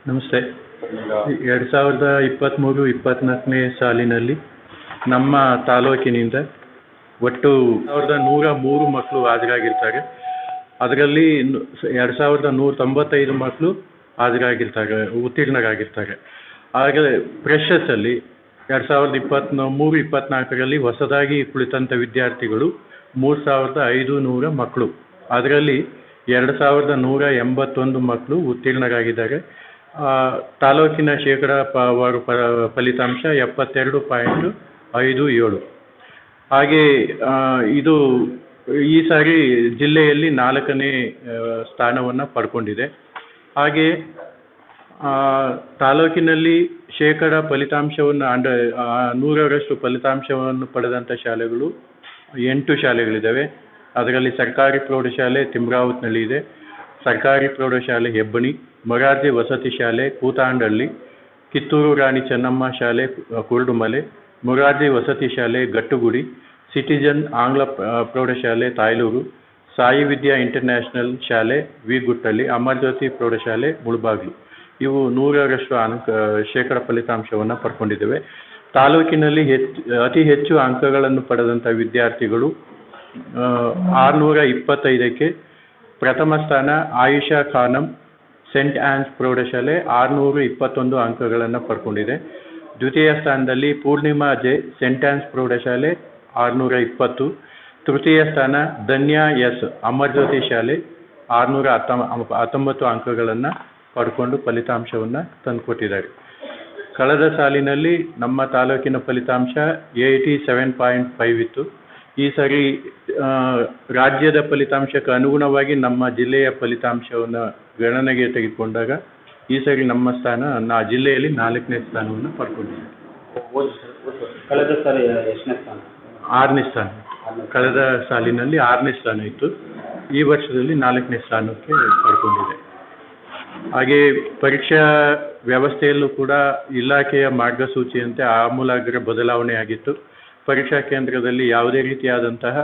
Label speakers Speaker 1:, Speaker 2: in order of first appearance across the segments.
Speaker 1: ನಮಸ್ತೆ. 2023-24ನೇ ಸಾಲಿನಲ್ಲಿ ನಮ್ಮ ತಾಲೂಕಿನಿಂದ ಒಟ್ಟು 1103 ಮಕ್ಕಳು ಹಾಜರಾಗಿರ್ತಾರೆ. ಅದರಲ್ಲಿ 2195 ಮಕ್ಕಳು ಹಾಜರಾಗಿರ್ತಾರೆ, ಉತ್ತೀರ್ಣರಾಗಿರ್ತಾರೆ. ಹಾಗೆ ಫ್ರೆಷರ್ಸಲ್ಲಿ 2023-24ರಲ್ಲಿ ಹೊಸದಾಗಿ ಕುಳಿತಂಥ ವಿದ್ಯಾರ್ಥಿಗಳು 3500 ಮಕ್ಕಳು. ಅದರಲ್ಲಿ 2181 ಮಕ್ಕಳು ಉತ್ತೀರ್ಣರಾಗಿದ್ದಾರೆ. ತಾಲೂಕಿನ ಶೇಕಡಾವಾರು ಫಲಿತಾಂಶ 72.57. ಹಾಗೆ ಇದು ಈ ಸಾರಿ ಜಿಲ್ಲೆಯಲ್ಲಿ 4ನೇ ಸ್ಥಾನವನ್ನು ಪಡ್ಕೊಂಡಿದೆ. ಹಾಗೆ ತಾಲೂಕಿನಲ್ಲಿ ಫಲಿತಾಂಶವನ್ನು 100ರಷ್ಟು ಫಲಿತಾಂಶವನ್ನು ಪಡೆದಂಥ ಶಾಲೆಗಳು 8 ಶಾಲೆಗಳಿದ್ದಾವೆ. ಅದರಲ್ಲಿ ಸರ್ಕಾರಿ ಪ್ರೌಢಶಾಲೆ ತಿಮ್ರಾವತ್ನಲ್ಲಿ ಇದೆ, ಸರ್ಕಾರಿ ಪ್ರೌಢಶಾಲೆ ಹೆಬ್ಬಣಿ, ಮೊರಾರ್ಜಿ ವಸತಿ ಶಾಲೆ ಕೂತಾಂಡಹಳ್ಳಿ, ಕಿತ್ತೂರು ರಾಣಿ ಚೆನ್ನಮ್ಮ ಶಾಲೆ ಕುರುಡುಮಲೆ, ಮೊರಾರ್ಜಿ ವಸತಿ ಶಾಲೆ ಗಟ್ಟುಗುಡಿ, ಸಿಟಿಜನ್ ಆಂಗ್ಲ ಪ್ರೌಢಶಾಲೆ ತಾಯ್ಲೂರು, ಸಾಯಿ ವಿದ್ಯಾ ಇಂಟರ್ನ್ಯಾಷನಲ್ ಶಾಲೆ ವಿಗುಟ್ಟಳ್ಳಿ, ಅಮರಜ್ಯೋತಿ ಪ್ರೌಢಶಾಲೆ ಮುಳಬಾಗಿಲು. ಇವು 100ರಷ್ಟು ಶೇಕಡ ಫಲಿತಾಂಶವನ್ನು ಪಡ್ಕೊಂಡಿದ್ದೇವೆ. ತಾಲೂಕಿನಲ್ಲಿ ಅತಿ ಹೆಚ್ಚು ಅಂಕಗಳನ್ನು ಪಡೆದಂಥ ವಿದ್ಯಾರ್ಥಿಗಳು 625ಕ್ಕೆ ಪ್ರಥಮ ಸ್ಥಾನ ಆಯಿಷಾ ಖಾನಂ ಸೆಂಟ್ ಆನ್ಸ್ ಪ್ರೌಢಶಾಲೆ 621 ಅಂಕಗಳನ್ನು ಪಡ್ಕೊಂಡಿದೆ. ದ್ವಿತೀಯ ಸ್ಥಾನದಲ್ಲಿ ಪೂರ್ಣಿಮಾ ಜೆ ಸೆಂಟ್ ಆನ್ಸ್ ಪ್ರೌಢಶಾಲೆ 620. ತೃತೀಯ ಸ್ಥಾನ ಧನ್ಯಾ ಎಸ್ ಅಮರಜ್ಯೋತಿ ಶಾಲೆ 619 ಅಂಕಗಳನ್ನು ಪಡ್ಕೊಂಡು ಫಲಿತಾಂಶವನ್ನು ತಂದುಕೊಟ್ಟಿದ್ದಾರೆ. ಕಳೆದ ಸಾಲಿನಲ್ಲಿ ನಮ್ಮ ತಾಲೂಕಿನ ಫಲಿತಾಂಶ 87.5 ಇತ್ತು. ಈ ಸಾರಿ ರಾಜ್ಯದ ಫಲಿತಾಂಶಕ್ಕೆ ಅನುಗುಣವಾಗಿ ನಮ್ಮ ಜಿಲ್ಲೆಯ ಫಲಿತಾಂಶವನ್ನು ಗಣನೆಗೆ ತೆಗೆದುಕೊಂಡಾಗ ಈ ಸಾರಿ ನಮ್ಮ ಸ್ಥಾನ ಜಿಲ್ಲೆಯಲ್ಲಿ 4ನೇ ಸ್ಥಾನವನ್ನು ಪಡ್ಕೊಂಡಿದೆ.
Speaker 2: ಕಳೆದ ಸಾರಿ ಎಷ್ಟನೇ ಸ್ಥಾನ?
Speaker 1: 6ನೇ ಸ್ಥಾನ. ಕಳೆದ ಸಾಲಿನಲ್ಲಿ 6ನೇ ಸ್ಥಾನ ಇತ್ತು, ಈ ವರ್ಷದಲ್ಲಿ 4ನೇ ಸ್ಥಾನಕ್ಕೆ ಪಡ್ಕೊಂಡಿದೆ. ಹಾಗೆ ಪರೀಕ್ಷಾ ವ್ಯವಸ್ಥೆಯಲ್ಲೂ ಕೂಡ ಇಲಾಖೆಯ ಮಾರ್ಗಸೂಚಿಯಂತೆ ಆಮೂಲಾಗ್ರ ಬದಲಾವಣೆ ಆಗಿತ್ತು. ಪರೀಕ್ಷಾ ಕೇಂದ್ರದಲ್ಲಿ ಯಾವುದೇ ರೀತಿಯಾದಂತಹ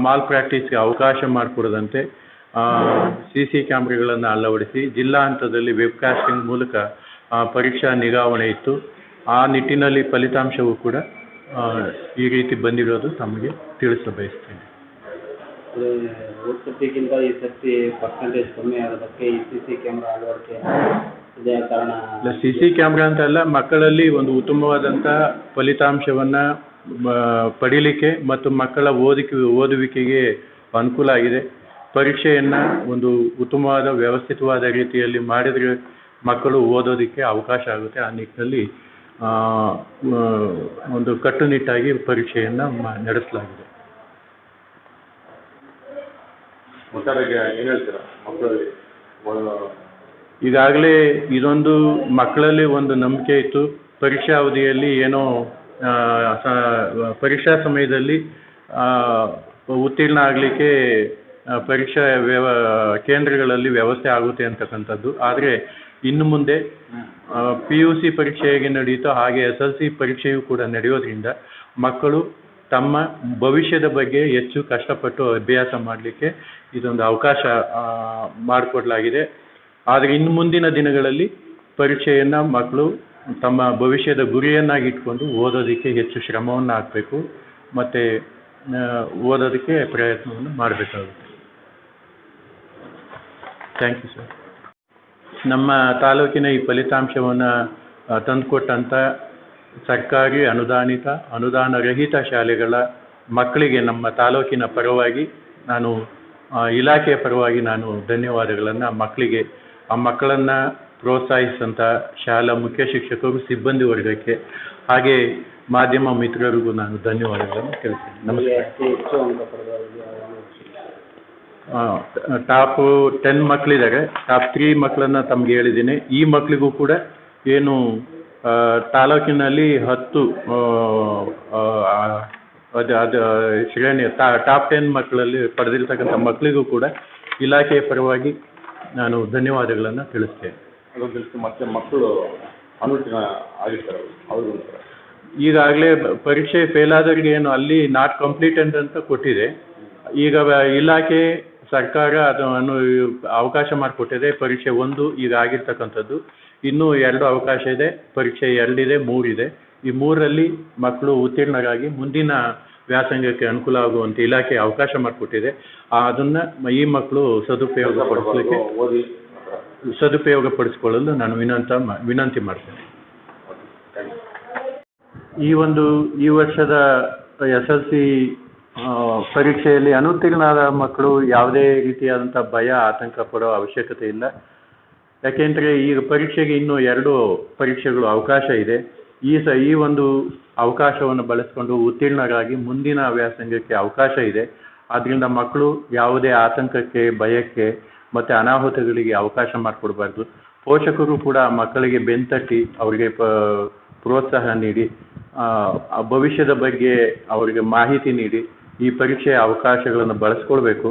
Speaker 1: ಮಾಲ್ ಪ್ರಾಕ್ಟೀಸ್ಗೆ ಅವಕಾಶ ಮಾಡಿಕೊಡದಂತೆ CC ಕ್ಯಾಮ್ರಾಗಳನ್ನು ಅಳವಡಿಸಿ ಜಿಲ್ಲಾ ಹಂತದಲ್ಲಿ ವೆಬ್ಕಾಸ್ಟಿಂಗ್ ಮೂಲಕ ಪರೀಕ್ಷಾ ನಿಗಾವಣೆ ಇತ್ತು. ಆ ನಿಟ್ಟಿನಲ್ಲಿ ಫಲಿತಾಂಶವೂ ಕೂಡ ಈ ರೀತಿ ಬಂದಿರೋದು ತಮಗೆ ತಿಳಿಸ ಬಯಸ್ತೇನೆ.
Speaker 2: ಈ ಸರ್ತಿ ಪರ್ಸೆಂಟೇಜ್ ಕಮ್ಮಿ ಆಗೋದಕ್ಕೆ ಈ CC ಕ್ಯಾಮ್ರಾ ಅಳವಡಿಕೆ ಇದೇ ಕಾರಣ?
Speaker 1: CC ಕ್ಯಾಮ್ರಾ ಅಂತಲ್ಲ, ಮಕ್ಕಳಲ್ಲಿ ಒಂದು ಉತ್ತಮವಾದಂಥ ಫಲಿತಾಂಶವನ್ನು ಪಡೀಲಿಕ್ಕೆ ಮತ್ತು ಮಕ್ಕಳ ಓದುವಿಕೆಗೆ ಅನುಕೂಲ ಆಗಿದೆ. ಪರೀಕ್ಷೆಯನ್ನು ಒಂದು ಉತ್ತಮವಾದ ವ್ಯವಸ್ಥಿತವಾದ ರೀತಿಯಲ್ಲಿ ಮಾಡಿದರೆ ಮಕ್ಕಳು ಓದೋದಕ್ಕೆ ಅವಕಾಶ ಆಗುತ್ತೆ. ಆ ನಿಟ್ಟಿನಲ್ಲಿ ಒಂದು ಕಟ್ಟುನಿಟ್ಟಾಗಿ ಪರೀಕ್ಷೆಯನ್ನು ನಡೆಸಲಾಗಿದೆ.
Speaker 3: ಏನು ಹೇಳ್ತೀರಾ ಮಕ್ಕಳಲ್ಲಿ?
Speaker 1: ಈಗಾಗಲೇ ಇದೊಂದು ಮಕ್ಕಳಲ್ಲಿ ಒಂದು ನಂಬಿಕೆ ಇತ್ತು. ಪರೀಕ್ಷಾ ಅವಧಿಯಲ್ಲಿ ಏನೋ ಪರೀಕ್ಷಾ ಸಮಯದಲ್ಲಿ ಉತ್ತೀರ್ಣ ಆಗಲಿಕ್ಕೆ ಪರೀಕ್ಷಾ ಕೇಂದ್ರಗಳಲ್ಲಿ ವ್ಯವಸ್ಥೆ ಆಗುತ್ತೆ ಅಂತಕ್ಕಂಥದ್ದು. ಆದರೆ ಇನ್ನು ಮುಂದೆ PUC ಪರೀಕ್ಷೆ ಹೇಗೆ ನಡೆಯುತ್ತೋ ಹಾಗೆ SLC ಪರೀಕ್ಷೆಯೂ ಕೂಡ ನಡೆಯೋದ್ರಿಂದ ಮಕ್ಕಳು ತಮ್ಮ ಭವಿಷ್ಯದ ಬಗ್ಗೆ ಹೆಚ್ಚು ಕಷ್ಟಪಟ್ಟು ಅಭ್ಯಾಸ ಮಾಡಲಿಕ್ಕೆ ಇದೊಂದು ಅವಕಾಶ ಮಾಡಿಕೊಡಲಾಗಿದೆ. ಆದರೆ ಇನ್ನು ಮುಂದಿನ ದಿನಗಳಲ್ಲಿ ಪರೀಕ್ಷೆಯನ್ನು ಮಕ್ಕಳು ತಮ್ಮ ಭವಿಷ್ಯದ ಗುರಿಯನ್ನಾಗಿ ಇಟ್ಕೊಂಡು ಓದೋದಕ್ಕೆ ಹೆಚ್ಚು ಶ್ರಮವನ್ನು ಹಾಕಬೇಕು ಮತ್ತು ಓದೋದಕ್ಕೆ ಪ್ರಯತ್ನವನ್ನು ಮಾಡಬೇಕಾಗುತ್ತೆ. Thank you sir. ನಮ್ಮ ತಾಲೂಕಿನ ಈ ಫಲಿತಾಂಶವನ್ನು ತಂದುಕೊಟ್ಟಂಥ ಸರ್ಕಾರಿ ಅನುದಾನರಹಿತ ಶಾಲೆಗಳ ಮಕ್ಕಳಿಗೆ ನಮ್ಮ ತಾಲೂಕಿನ ಪರವಾಗಿ ನಾನು ಇಲಾಖೆಯ ಪರವಾಗಿ ನಾನು ಧನ್ಯವಾದಗಳನ್ನು ಆ ಮಕ್ಕಳನ್ನು ಪ್ರೋತ್ಸಾಹಿಸಿದಂಥ ಶಾಲಾ ಮುಖ್ಯ ಶಿಕ್ಷಕರು, ಸಿಬ್ಬಂದಿ ವರ್ಗಕ್ಕೆ ಹಾಗೆ ಮಾಧ್ಯಮ ಮಿತ್ರರಿಗೂ ನಾನು ಧನ್ಯವಾದಗಳನ್ನು ತಿಳಿಸ್ತೀನಿ. ನಮಸ್ಕಾರ. ಟಾಪ್ 10 ಮಕ್ಕಳಿದ್ದಾರೆ. ಟಾಪ್ 3 ಮಕ್ಕಳನ್ನು ತಮಗೆ ಹೇಳಿದ್ದೀನಿ. ಈ ಮಕ್ಕಳಿಗೂ ಕೂಡ ಏನು ತಾಲೂಕಿನಲ್ಲಿ 10 ಅದು ಶ್ರೇಣಿ ಟಾಪ್ 10 ಮಕ್ಕಳಲ್ಲಿ ಪಡೆದಿರ್ತಕ್ಕಂಥ ಮಕ್ಕಳಿಗೂ ಕೂಡ ಇಲಾಖೆಯ ಪರವಾಗಿ ನಾನು ಧನ್ಯವಾದಗಳನ್ನು ತಿಳಿಸ್ತೇನೆ.
Speaker 3: ಮತ್ತೆ ಮಕ್ಕಳು ಅನುತ್ತೀರ್ಣ ಆಗಿರ್ತಾರೆ ಅವ್ರಿಗೂ
Speaker 1: ಈಗಾಗಲೇ ಪರೀಕ್ಷೆ ಫೇಲ್ ಆದವರಿಗೆ ಏನು ಅಲ್ಲಿ ನಾಟ್ ಕಂಪ್ಲೀಟೆಡ್ ಅಂತ ಕೊಟ್ಟಿದೆ. ಈಗ ಇಲಾಖೆ ಸರ್ಕಾರ ಅದನ್ನು ಅವಕಾಶ ಮಾಡಿಕೊಟ್ಟಿದೆ. ಪರೀಕ್ಷೆ 1 ಈಗ ಆಗಿರ್ತಕ್ಕಂಥದ್ದು. ಇನ್ನೂ 2 ಅವಕಾಶ ಇದೆ. ಪರೀಕ್ಷೆ 2 ಇದೆ, 3 ಇದೆ. ಈ 3ರಲ್ಲಿ ಮಕ್ಕಳು ಉತ್ತೀರ್ಣರಾಗಿ ಮುಂದಿನ ವ್ಯಾಸಂಗಕ್ಕೆ ಅನುಕೂಲ ಆಗುವಂತೆ ಇಲಾಖೆ ಅವಕಾಶ ಮಾಡಿಕೊಟ್ಟಿದೆ. ಅದನ್ನು ಈ ಮಕ್ಕಳು ಸದುಪಯೋಗಪಡಿಸಿಕೊಳ್ಳಲು ನಾನು ವಿನಂತಿ ಮಾಡ್ತೇನೆ. ಈ ವರ್ಷದ SLC ಪರೀಕ್ಷೆಯಲ್ಲಿ ಅನುತ್ತೀರ್ಣರಾದ ಮಕ್ಕಳು ಯಾವುದೇ ರೀತಿಯಾದಂಥ ಭಯ ಆತಂಕ ಪಡೋ ಅವಶ್ಯಕತೆ ಇಲ್ಲ. ಯಾಕೆಂದರೆ ಈಗ ಪರೀಕ್ಷೆಗೆ ಇನ್ನೂ 2 ಪರೀಕ್ಷೆಗಳು ಅವಕಾಶ ಇದೆ. ಈ ಒಂದು ಅವಕಾಶವನ್ನು ಬಳಸಿಕೊಂಡು ಉತ್ತೀರ್ಣರಾಗಿ ಮುಂದಿನ ವ್ಯಾಸಂಗಕ್ಕೆ ಅವಕಾಶ ಇದೆ. ಆದ್ದರಿಂದ ಮಕ್ಕಳು ಯಾವುದೇ ಆತಂಕಕ್ಕೆ, ಭಯಕ್ಕೆ ಮತ್ತು ಅನಾಹುತಗಳಿಗೆ ಅವಕಾಶ ಮಾಡಿಕೊಡ್ಬಾರ್ದು. ಪೋಷಕರು ಕೂಡ ಮಕ್ಕಳಿಗೆ ಬೆನ್ತಟ್ಟಿ ಅವರಿಗೆ ಪ್ರೋತ್ಸಾಹ ನೀಡಿ, ಭವಿಷ್ಯದ ಬಗ್ಗೆ ಅವರಿಗೆ ಮಾಹಿತಿ ನೀಡಿ ಈ ಪರೀಕ್ಷೆಯ ಅವಕಾಶಗಳನ್ನು ಬಳಸ್ಕೊಳ್ಬೇಕು.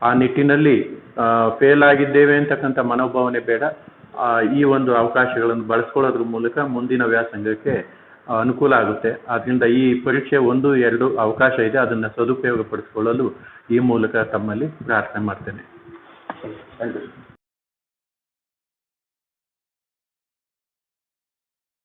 Speaker 1: ಆ ನಿಟ್ಟಿನಲ್ಲಿ ಫೇಲ್ ಆಗಿದ್ದೇವೆ ಅಂತಕ್ಕಂಥ ಮನೋಭಾವನೆ ಬೇಡ. ಈ ಒಂದು ಅವಕಾಶಗಳನ್ನು ಬಳಸ್ಕೊಳ್ಳೋದ್ರ ಮೂಲಕ ಮುಂದಿನ ವ್ಯಾಸಂಗಕ್ಕೆ ಅನುಕೂಲ ಆಗುತ್ತೆ. ಆದ್ದರಿಂದ ಈ ಪರೀಕ್ಷೆ 1, 2 ಅವಕಾಶ ಇದೆ. ಅದನ್ನು ಸದುಪಯೋಗಪಡಿಸಿಕೊಳ್ಳಲು ಈ ಮೂಲಕ ತಮ್ಮಲ್ಲಿ ಪ್ರಾರ್ಥನೆ ಮಾಡ್ತೇನೆ.
Speaker 3: Thank you.